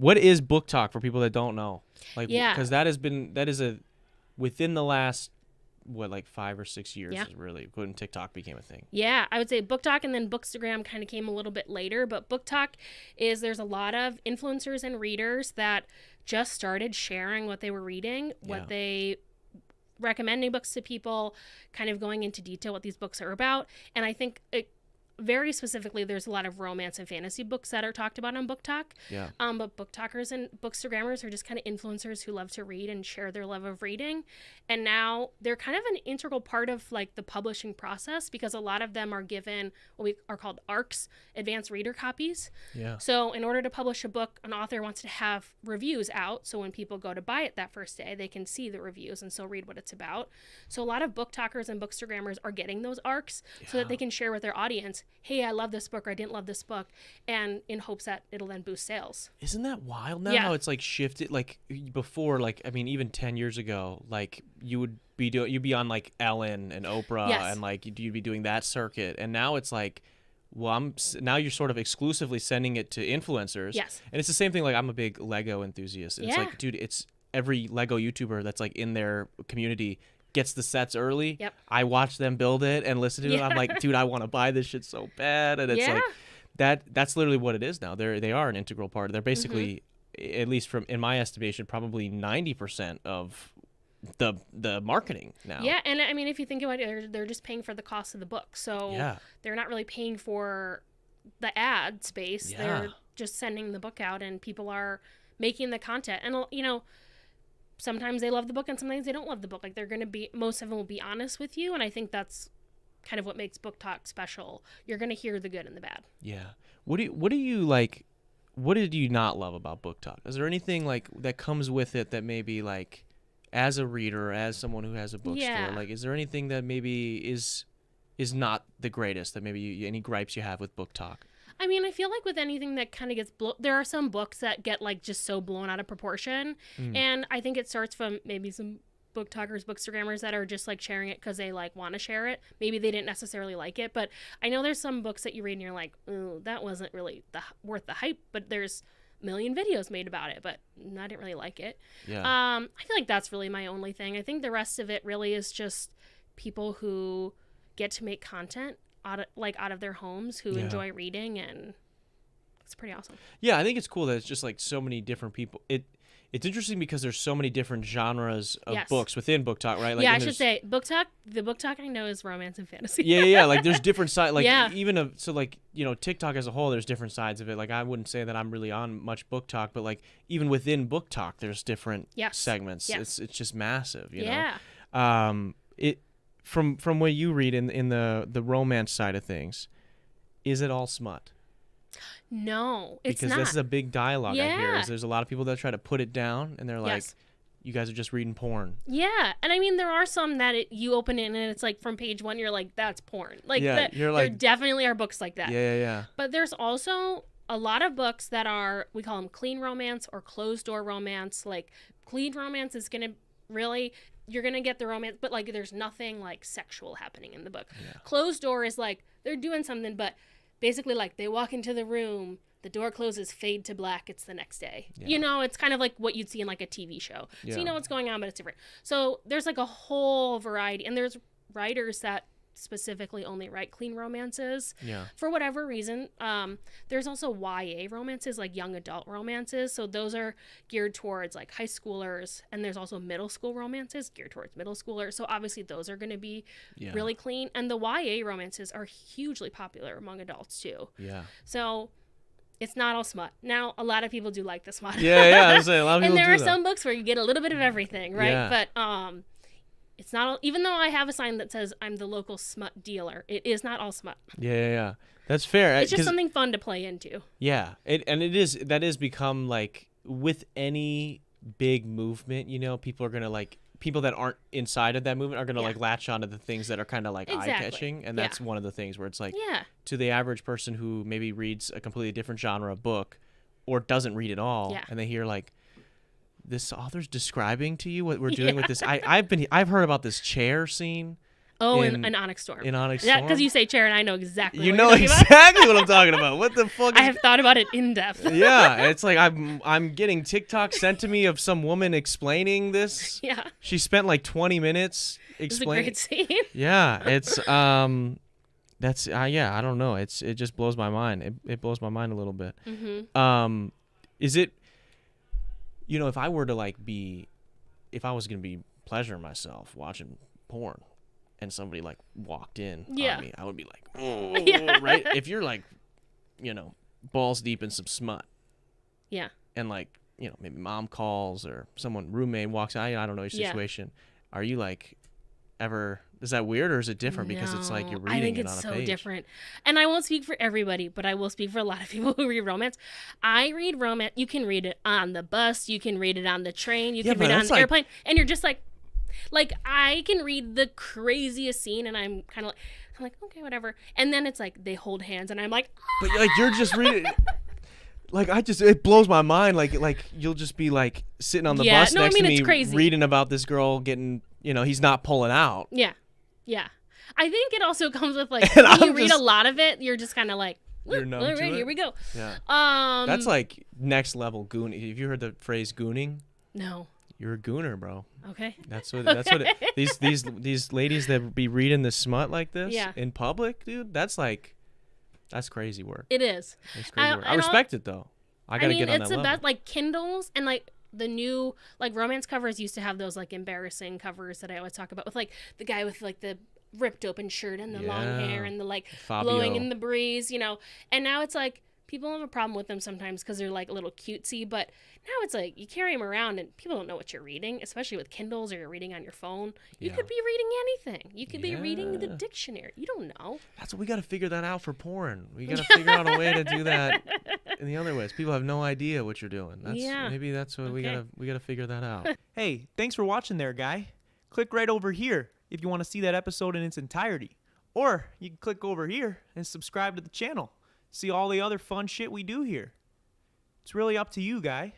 What is BookTok for people that don't know? Like, Yeah. because within the last, like 5 or 6 years is really when TikTok became a thing. Yeah, I would say BookTok and then Bookstagram kind of came a little bit later, but BookTok there's a lot of influencers and readers that just started sharing what they were reading, what they recommending books to people, kind of going into detail what these books are about. And I think very specifically, there's a lot of romance and fantasy books that are talked about on BookTok. Yeah. But BookTokers and Bookstagrammers are just kind of influencers who love to read and share their love of reading. And now they're kind of an integral part of like the publishing process because a lot of them are given what we are called ARCs, advanced reader copies. Yeah. So in order to publish a book, an author wants to have reviews out. So when people go to buy it that first day, they can see the reviews and so read what it's about. So a lot of BookTokers and Bookstagrammers are getting those ARCs so that they can share with their audience, hey, I love this book or I didn't love this book, and in hopes that it'll then boost sales. Isn't that wild now? Yeah. How it's like shifted. Like before, like I mean, even 10 years ago, like you'd be on like Ellen and Oprah, and like you'd be doing that circuit, and now it's like, well, now you're sort of exclusively sending it to influencers. Yes. And it's the same thing. Like I'm a big Lego enthusiast. And It's like, dude, it's every Lego YouTuber that's like in their community gets the sets early. Yep. I watch them build it and listen to it. I'm like, dude, I want to buy this shit so bad. And it's like that's literally what it is now. They are an integral part. They're basically, at least in my estimation, probably 90% of the marketing now. Yeah, and I mean, if you think about it, they're just paying for the cost of the book. So they're not really paying for the ad space. Yeah. They're just sending the book out and people are making the content. And, you know, sometimes they love the book and sometimes they don't love the book. Like most of them will be honest with you. And I think that's kind of what makes BookTok special. You're going to hear the good and the bad. Yeah. What do you like? What did you not love about BookTok? Is there anything like that comes with it that maybe like as a reader, as someone who has a bookstore, like is there anything that maybe is not the greatest that maybe any gripes you have with BookTok? I mean, I feel like with anything that kind of gets there are some books that get like just so blown out of proportion. And I think it starts from maybe some BookTokers, Bookstagrammers that are just like sharing it because they like want to share it. Maybe they didn't necessarily like it, but I know there's some books that you read and you're like, oh, that wasn't really worth the hype, but there's a million videos made about it, but I didn't really like it. Yeah. I feel like that's really my only thing. I think the rest of it really is just people who get to make content out of their homes, who enjoy reading, and it's pretty awesome. Yeah, I think it's cool that it's just like so many different people. It's interesting because there's so many different genres of books within BookTok, right? Like, I should say BookTok. The BookTok I know is romance and fantasy. Yeah. Like there's different sides. Like even so like TikTok as a whole, there's different sides of it. Like I wouldn't say that I'm really on much BookTok, but like even within BookTok, there's different segments. It's just massive. You know. From what you read in the romance side of things, is it all smut? No, it's because not. This is a big dialogue I hear. Is there's a lot of people that try to put it down, and they're like, you guys are just reading porn. Yeah, and I mean, there are some that you open it and it's like from page 1, you're like, that's porn. Like, there definitely are books like that. Yeah. But there's also a lot of books that are, we call them clean romance or closed door romance. Like, clean romance is going to really, you're going to get the romance, but like, there's nothing like sexual happening in the book. Yeah. Closed door is like, they're doing something, but basically like they walk into the room, the door closes, fade to black, it's the next day. Yeah. You know, it's kind of like what you'd see in like a TV show. Yeah. So you know what's going on, but it's different. So there's like a whole variety, and there's writers that specifically only write clean romances for whatever reason. There's also YA romances, like young adult romances. So those are geared towards like high schoolers, and there's also middle school romances geared towards middle schoolers. So obviously those are going to be really clean, and the YA romances are hugely popular among adults too. Yeah. So it's not all smut. Now, a lot of people do like the smut. Yeah. I was saying, a lot of people and there do are some books where you get a little bit of everything, right? Yeah. But it's not all, even though I have a sign that says I'm the local smut dealer, it is not all smut. Yeah. That's fair. It's just something fun to play into. Yeah. That is become like, with any big movement, you know, people are going to like, people that aren't inside of that movement are going to like latch onto the things that are kind of like eye-catching. And that's one of the things where it's like, to the average person who maybe reads a completely different genre of book or doesn't read at all, and they hear like, this author's describing to you what we're doing with this. I've heard about this chair scene Oh, in Onyx Storm. In Onyx Yeah, Storm? because you say chair, and I know exactly You what know you're talking about. exactly what I'm talking about. What the fuck? I have thought about it in depth. Yeah, it's like I'm getting TikTok sent to me of some woman explaining this. Yeah. She spent like 20 minutes explaining. It's a great scene. Yeah, it's that's yeah, I don't know. It just blows my mind. It blows my mind a little bit. Mm-hmm. Is it, if I were to if I was going to be pleasuring myself watching porn and somebody like walked in on me, I would be like, oh, right? If you're like, balls deep in some smut. Yeah. And like, maybe mom calls or roommate walks out, I don't know your situation. Are you like ever, is that weird or is it different because it's like you're reading it on a page? I think it's so different. And I won't speak for everybody, but I will speak for a lot of people who read romance. I read romance. You can read it on the bus. You can read it on the train. You can read it on the airplane. And you're just like I can read the craziest scene and I'm kind of like, okay, whatever. And then it's like they hold hands and I'm like, but like you're just reading. Like it blows my mind. Like you'll just be like sitting on the bus next to me reading about this girl getting, he's not pulling out. Yeah. Yeah. I think it also comes with like when you read a lot of it, you're just kind of like, you're numb to it. Here we go. Yeah. That's like next level gooning. Have you heard the phrase gooning? No. You're a gooner, bro. Okay. That's what these ladies that be reading the smut like this in public, dude. That's crazy work. It is. It's crazy work. I respect it though. I gotta get on that level. It's about like Kindles and like the new like romance covers used to have those like embarrassing covers that I always talk about with like the guy with like the ripped open shirt and the long hair and the like blowing in the breeze, and now it's like people have a problem with them sometimes because they're like a little cutesy, but now it's like you carry them around and people don't know what you're reading, especially with Kindles or you're reading on your phone. You could be reading anything. You could be reading the dictionary. You don't know. That's what we got to figure that out for porn. We got to figure out a way to do that in the other ways. People have no idea what you're doing. Maybe that's what we gotta figure that out. Hey, thanks for watching there, guy. Click right over here if you want to see that episode in its entirety. Or you can click over here and subscribe to the channel. See all the other fun shit we do here. It's really up to you, guy.